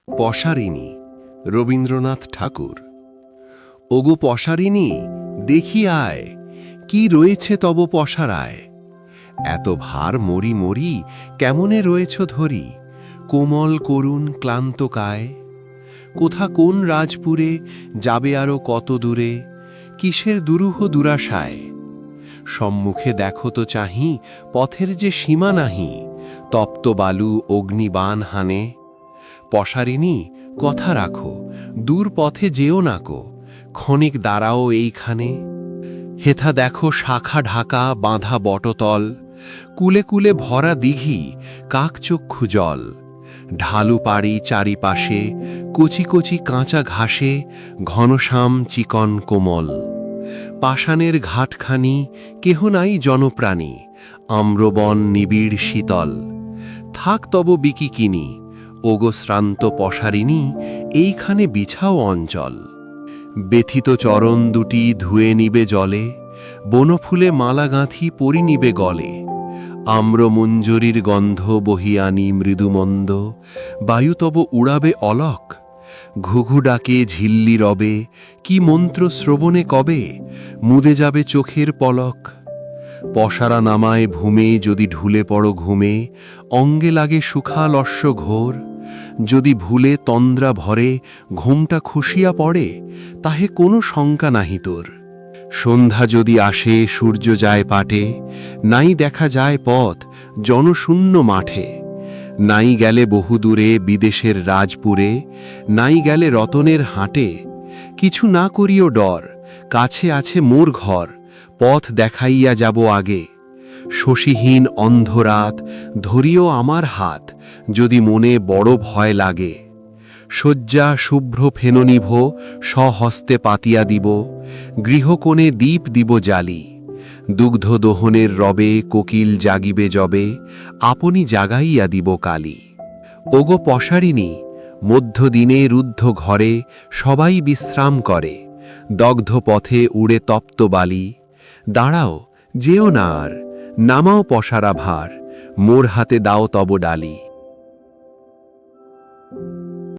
পশারিণী, রবীন্দ্রনাথ ঠাকুর। ওগো পশারিণী, দেখি আয়, কি রয়েছে তব পশারায়। এত ভার মরি মরি, কেমনে রয়েছ ধরি, কোমল করুণ ক্লান্ত কায়। কোথা কোন রাজপুরে, যাবে আরো কত দূরে, কিসের দুরূহ দুরাশায়। সম্মুখে দেখো তো চাহি, পথের যে সীমা নাহি, তপ্ত বালু অগ্নিবাণ হানে। পশারিণী, কথা রাখো, দূর পথে যেও নাকো, ক্ষণিক দাঁড়াও এইখানে। হেথা দেখো শাখা ঢাকা বাঁধা বটতল, কুলে কুলে ভরা দিঘি, কাকচক্ষু জল। ঢালু পাড়ি চারিপাশে, কচি কচি কাঁচা ঘাসে, ঘনশ্যাম চিকন কোমল। পাষাণের ঘাটখানি, কেহ নাই জনপ্রাণী, আম্রবন নিবিড় শীতল। থাক তব বিকিকিনি, ওগো শ্রান্ত পশারিণী, এইখানে বিছাও অঞ্চল। ব্যথিত চরণ দুটি ধুয়ে নিবে জলে, বনফুলে মালা গাঁথি পরি নিবে গলে। আম্রমঞ্জরীর গন্ধ বহিয়ানি মৃদুমন্দ, বায়ু তব উড়াবে অলক। ঘুঘু ডাকে ঝিল্লি রবে, কি মন্ত্র শ্রবণে কবে, মুদে যাবে চোখের পলক। পশারা নামায় ভূমে যদি ঢুলে পড়ো ঘুমে, অঙ্গে লাগে সুখালস্য ঘোর। যদি ভুলে তন্দ্রা ভরে ঘুমটা খুশিয়া পড়ে, তাহে কোনো শঙ্কা নাহি তোর। সন্ধ্যা যদি আসে সূর্য যায় পাটে, নাই দেখা যায় পথ জনশূন্য মাঠে। নাই গেলে বহুদূরে বিদেশের রাজপুরে, নাই গেলে রতনের হাটে। কিছু না করিও ডর, কাছে আছে মোর ঘর, পথ দেখাইয়া যাব আগে। শশীহীন অন্ধরাত, ধরিও আমার হাত, যদি মনে বড় ভয় লাগে। শয্যা শুভ্র ফেননিভ, স্বহস্তে পাতিয়া দিব, গৃহকোণে দীপ দিব জালি। দুগ্ধ দোহনের রবে কোকিল জাগিবে যবে, আপনি জাগাইয়া দিব কালি। ওগো পশারিণী, মধ্যদিনে রুদ্ধ ঘরে সবাই বিশ্রাম করে, দগ্ধ পথে উড়ে তপ্ত বালি। দাঁড়াও, যেও না আর, নামাও পশারা ভার, মোর হাতে দাও তব ডালি।